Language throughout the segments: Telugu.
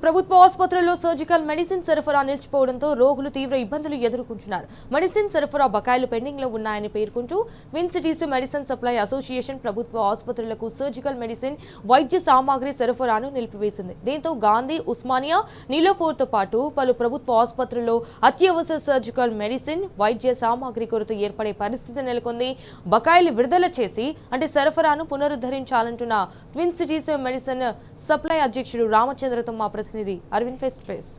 ప్రభుత్వ ఆసుపత్రుల్లో సర్జికల్ మెడిసిన్ సరఫరా నిలిచిపోవడంతో రోగులు తీవ్ర ఇబ్బందులు ఎదుర్కొంటున్నారు. మెడిసిన్ సరఫరా బకాయిలు పెండింగ్ లో ఉన్నాయని పేర్కొంటూ twin cities medicine supply association ప్రభుత్వ ఆసుపత్రులకు సర్జికల్ మెడిసిన్ వైద్య సామాగ్రి సరఫరాను నిలిపివేసింది. దీంతో గాంధీ, ఉస్మానియా, నీలోఫర్తో పాటు పలు ప్రభుత్వ ఆసుపత్రుల్లో అత్యవసర సర్జికల్ మెడిసిన్ వైద్య సామాగ్రి కొరత ఏర్పడే పరిస్థితి నెలకొంది. బకాయిలు విడుదల చేసి సరఫరాను పునరుద్ధరించాలంటున్న ట్విన్ సిటీస్ మెడిసిన్ సప్లై అధ్యక్షుడు రామచంద్రతో మా ప్రతినిధి అరవింద్ ఫేస్ టు ఫేస్.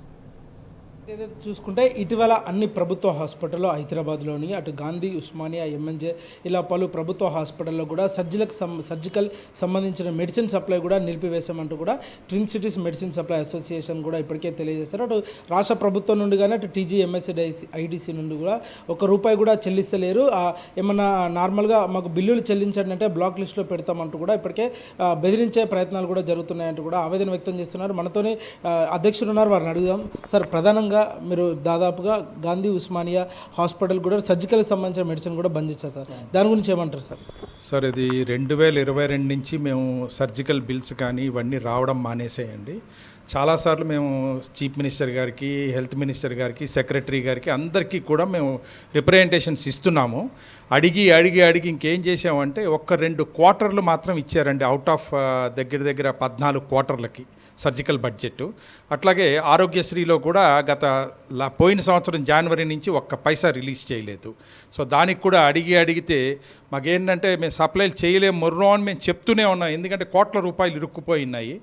ఏదైతే చూసుకుంటే ఇటీవల అన్ని ప్రభుత్వ హాస్పిటల్లో హైదరాబాద్లోని అటు గాంధీ, ఉస్మానియా, ఎంఎన్జే ఇలా పలు ప్రభుత్వ హాస్పిటల్లో కూడా సర్జికల్ సంబంధించిన మెడిసిన్ సప్లై కూడా నిలిపివేశామంటూ కూడా twin cities medicine supply association కూడా ఇప్పటికే తెలియజేశారు. అటు రాష్ట్ర ప్రభుత్వం నుండి కానీ అటు టీజీఎంఎస్ఐడిసి నుండి కూడా ₹1 కూడా చెల్లిస్తలేరు. ఏమన్నా నార్మల్గా మాకు బిల్లులు చెల్లించండి అంటే బ్లాక్ లిస్ట్లో పెడతామంటూ కూడా ఇప్పటికే బెదిరించే ప్రయత్నాలు కూడా జరుగుతున్నాయంటూ కూడా ఆవేదన వ్యక్తం చేస్తున్నారు. మనతోనే అధ్యక్షులు ఉన్నారు, వారిని అడుగుదాం. సార్, ప్రధానంగా మీరు దాదాపుగా గాంధీ, ఉస్మానియా హాస్పిటల్ కూడా సర్జికల్ సంబంధించిన మెడిసిన్ కూడా బంద్ చేశారు సార్, దాని గురించి ఏమంటారు సార్? సార్, ఇది 2022 నుంచి మేము సర్జికల్ బిల్స్ కానీ ఇవన్నీ రావడం మానేసేయండి. చాలాసార్లు మేము చీఫ్ మినిస్టర్ గారికి, హెల్త్ మినిస్టర్ గారికి, సెక్రటరీ గారికి అందరికీ కూడా మేము రిప్రజెంటేషన్స్ ఇస్తున్నాము. అడిగి ఇంకేం చేసామంటే 1-2 క్వార్టర్లు మాత్రం ఇచ్చారండి, అవుట్ ఆఫ్ దగ్గర 14 క్వార్టర్లకి సర్జికల్ బడ్జెట్. అట్లాగే ఆరోగ్యశ్రీలో కూడా పోయిన సంవత్సరం జనవరి నుంచి 1 పైసా రిలీజ్ చేయలేదు. సో దానికి కూడా అడిగితే మాకేంటంటే మేము సప్లైలు చేయలేము మొర్రో అని మేము చెప్తూనే ఉన్నాం, ఎందుకంటే కోట్ల రూపాయలు ఇరుక్కుపోయినాయి.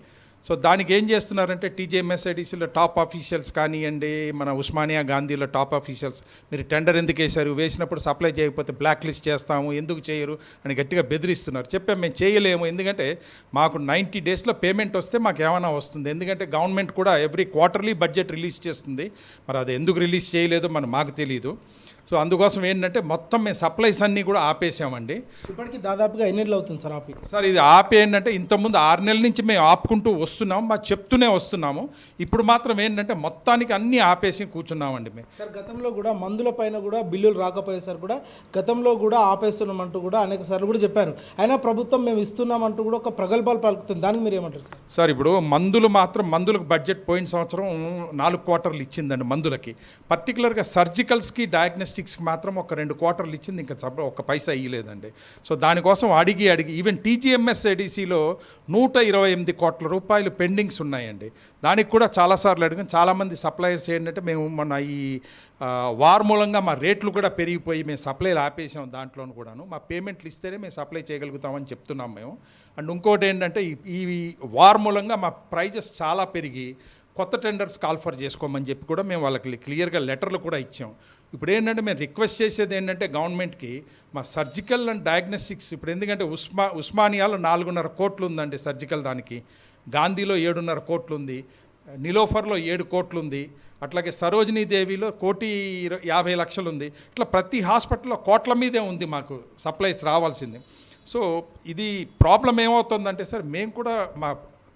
సో దానికి ఏం చేస్తున్నారంటే టీజీఎంఎస్ఐడిసిలో టాప్ ఆఫీషియల్స్ కానివ్వండి, మన ఉస్మానియా, గాంధీలో టాప్ ఆఫీషియల్స్, మీరు టెండర్ ఎందుకు వేశారు, వేసినప్పుడు సప్లై చేయకపోతే బ్లాక్ లిస్ట్ చేస్తాము, ఎందుకు చేయరు అని గట్టిగా బెదిరిస్తున్నారు. చెప్పాము మేము చేయలేము, ఎందుకంటే మాకు 90 డేస్లో పేమెంట్ వస్తే మాకు ఏమైనా వస్తుంది, ఎందుకంటే గవర్నమెంట్ కూడా ఎవ్రీ క్వార్టర్లీ బడ్జెట్ రిలీజ్ చేస్తుంది. మరి అది ఎందుకు రిలీజ్ చేయలేదో మాకు తెలియదు. సో అందుకోసం ఏంటంటే మొత్తం మేము సప్లైస్ అన్నీ కూడా ఆపేసామండి. ఇప్పటికీ దాదాపుగా ఎన్ని నెలలు అవుతుంది సార్ ఆపి? సార్, ఇది ఆపి ఏంటంటే ఇంతకుముందు 6 నెలల నుంచి మేము ఆపుకుంటూ వస్తున్నాము, చెప్తూనే వస్తున్నాము. ఇప్పుడు మాత్రం ఏంటంటే మొత్తానికి అన్నీ ఆపేసి కూర్చున్నామండి మేము. సార్, గతంలో కూడా మందుల పైన కూడా బిల్లులు రాకపోయేసారు కూడా గతంలో కూడా ఆపేస్తున్నామంటూ కూడా అనేక సార్లు కూడా చెప్పారు. అయినా ప్రభుత్వం మేము ఇస్తున్నామంటూ కూడా ఒక ప్రగల్భాలు పలుకుతుంది, దానికి మీరు ఏమంటారు సార్? ఇప్పుడు మందులకు బడ్జెట్ పోయిన సంవత్సరం 4 క్వార్టర్లు ఇచ్చిందండి మందులకి. పర్టికులర్గా సర్జికల్స్కి, డయాగ్నోస్టిక్స్కి మాత్రం 1-2 క్వార్టర్లు ఇచ్చింది, ఇంకా 1 పైసా ఇవ్వలేదండి. సో దానికోసం అడిగి ఈవెన్ టీజీఎంఎస్ఐడిసిలో ₹128 కోట్ల పెండింగ్స్ ఉన్నాయండి. దానికి కూడా చాలాసార్లు అడిగాం. చాలామంది సప్లయర్స్ ఏంటంటే మేము మొన్న ఈ వార్ మూలంగా మా రేట్లు కూడా పెరిగిపోయి మేము సప్లైలు ఆపేసాం, దాంట్లోనూ కూడాను మా పేమెంట్లు ఇస్తేనే మేము సప్లై చేయగలుగుతామని చెప్తున్నాం మేము. అండ్ ఇంకోటి ఏంటంటే ఈ వార్ మూలంగా మా ప్రైజెస్ చాలా పెరిగి కొత్త టెండర్స్ కాల్ఫర్ చేసుకోమని చెప్పి కూడా మేము వాళ్ళకి క్లియర్గా లెటర్లు కూడా ఇచ్చాం. ఇప్పుడు ఏంటంటే మేము రిక్వెస్ట్ చేసేది ఏంటంటే గవర్నమెంట్కి మా సర్జికల్ అండ్ డయాగ్నోస్టిక్స్, ఇప్పుడు ఎందుకంటే ఉస్మానియాలో 4.5 కోట్లు ఉందండి సర్జికల్, దానికి గాంధీలో 7.5 కోట్లు ఉంది, నీలోఫర్లో 7 కోట్లు ఉంది, అట్లాగే సరోజినీ దేవిలో 1,50,00,000 ఉంది. ఇట్లా ప్రతి హాస్పిటల్లో కోట్ల మీదే ఉంది మాకు సప్లైస్ రావాల్సింది. సో ఇది ప్రాబ్లం ఏమవుతుందంటే సార్, మేము కూడా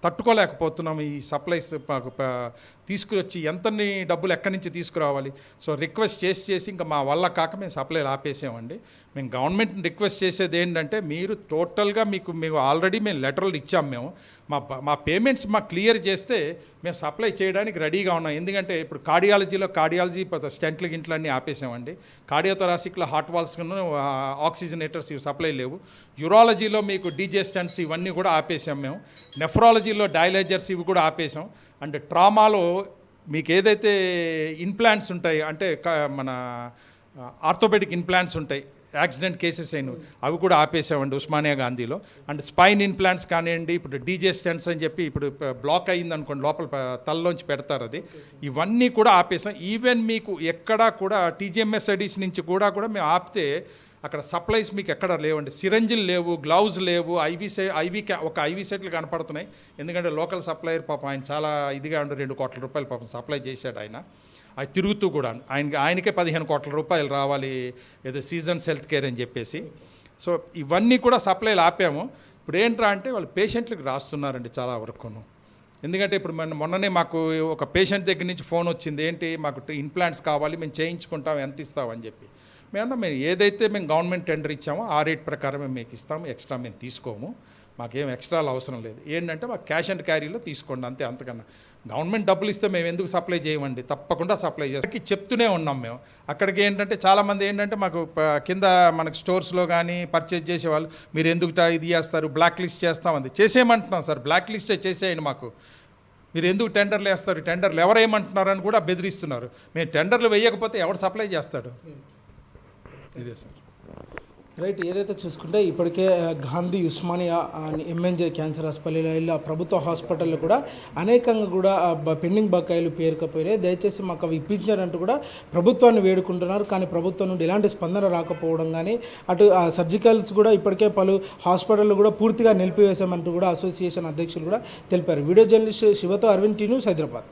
తట్టుకోలేకపోతున్నాం ఈ సప్లైస్ మాకు తీసుకువచ్చి ఎంతని డబ్బులు ఎక్కడి నుంచి తీసుకురావాలి. సో రిక్వెస్ట్ చేసి ఇంకా మా వల్ల కాక మేము సప్లైలు ఆపేసామండి. మేము గవర్నమెంట్ని రిక్వెస్ట్ చేసేది ఏంటంటే మీరు టోటల్గా మేము ఆల్రెడీ లెటర్లు ఇచ్చాం, మేము మా పేమెంట్స్ క్లియర్ చేస్తే మేము సప్లై చేయడానికి రెడీగా ఉన్నాం. ఎందుకంటే ఇప్పుడు కార్డియాలజీ స్టెంట్లు గింట్లు అన్నీ ఆపేసామండి. కార్డియోథొరాసిక్లో హార్ట్ వాల్స్, ఆక్సిజనేటర్స్ ఇవి సప్లై లేవు. యూరాలజీలో మీకు డీజే స్టెంట్స్ ఇవన్నీ కూడా ఆపేసాం మేము. నెఫ్రాలజీలో డైలైజర్స్ ఇవి కూడా ఆపేసాం. అండ్ ట్రామాలో మీకు ఏదైతే ఇంప్లాంట్స్ ఉంటాయి అంటే మన ఆర్థోపెడిక్ ఇంప్లాంట్స్ ఉంటాయి, యాక్సిడెంట్ కేసెస్ అయినవి, అవి కూడా ఆపేసామండి ఉస్మానియా, గాంధీలో. అండ్ స్పైన్ ఇంప్లాంట్స్ కానివ్వండి, ఇప్పుడు డీజే స్టెంట్స్ అని చెప్పి ఇప్పుడు బ్లాక్ అయ్యింది అనుకోండి, లోపల తలలోంచి పెడతారు, అది ఇవన్నీ కూడా ఆపేసాం. ఈవెన్ మీకు ఎక్కడా కూడా టీజీఎంఎస్ఐడిసి నుంచి కూడా మేము ఆపితే అక్కడ సప్లైస్ మీకు ఎక్కడ లేవండి. సిరంజిలు లేవు, గ్లౌజ్ లేవు, ఐవీ సెట్లు కనపడుతున్నాయి. ఎందుకంటే లోకల్ సప్లయర్ పాపం ఆయన చాలా ఇదిగా ఉండి ₹2 కోట్ల పాపం సప్లై చేశాడు ఆయన. అది తిరుగుతూ కూడా ఆయనకే ₹15 కోట్ల రావాలి, ఏదో సీజన్స్ హెల్త్ కేర్ అని చెప్పేసి. సో ఇవన్నీ కూడా సప్లైలు ఆపాము. ఇప్పుడు ఏంట్రా అంటే వాళ్ళు పేషెంట్లకు రాస్తున్నారండి చాలా వరకును. ఎందుకంటే ఇప్పుడు మొన్ననే మాకు ఒక పేషెంట్ దగ్గర నుంచి ఫోన్ వచ్చింది, ఏంటి మాకు ఇంప్లాంట్స్ కావాలి, మేము చేయించుకుంటాం, ఎంత ఇస్తామని చెప్పి. మేము ఏదైతే గవర్నమెంట్ టెండర్ ఇచ్చామో ఆ రేట్ ప్రకారం మేము మీకు ఇస్తాము, ఎక్స్ట్రా మేము తీసుకోము. మాకేం ఎక్స్ట్రాలు అవసరం లేదు. ఏంటంటే మాకు క్యాష్ అండ్ క్యారీలో తీసుకోండి అంతే, అంతకన్నా. గవర్నమెంట్ డబ్బులు ఇస్తే మేము ఎందుకు సప్లై చేయమండి, తప్పకుండా సప్లై చేస్తాం. చెప్తూనే ఉన్నాం మేము. అక్కడికి ఏంటంటే చాలామంది ఏంటంటే మాకు కింద మనకు స్టోర్స్లో కానీ పర్చేజ్ చేసేవాళ్ళు మీరు ఎందుకు ఇది చేస్తారు, బ్లాక్ లిస్ట్ చేస్తామంది. చేసేయమంటున్నాం సార్, బ్లాక్ లిస్టే చేసేయండి మాకు. మీరు ఎందుకు టెండర్లు వేస్తారు, టెండర్లు ఎవరు వేయమంటున్నారని కూడా బెదిరిస్తున్నారు. మేము టెండర్లు వేయకపోతే ఎవరు సప్లై చేస్తాడు? ఇదే సార్. రైట్. ఏదైతే చూసుకుంటే ఇప్పటికే Gandhi Osmania MNJ cancer hospital ఇలా ప్రభుత్వ హాస్పిటల్లో కూడా అనేకంగా కూడా పెండింగ్ బకాయిలు పేరుకపోయాయి. దయచేసి మాకు అవి ఇప్పించారంటూ కూడా ప్రభుత్వాన్ని వేడుకుంటున్నారు. కానీ ప్రభుత్వం నుండి ఎలాంటి స్పందన రాకపోవడం కానీ అటు సర్జికల్స్ కూడా ఇప్పటికే పలు హాస్పిటల్లో కూడా పూర్తిగా నిలిపివేశామంటూ కూడా అసోసియేషన్ అధ్యక్షులు కూడా తెలిపారు. వీడియో జర్నలిస్ట్ శివతో అరవింద్ టీ న్యూస్, హైదరాబాద్.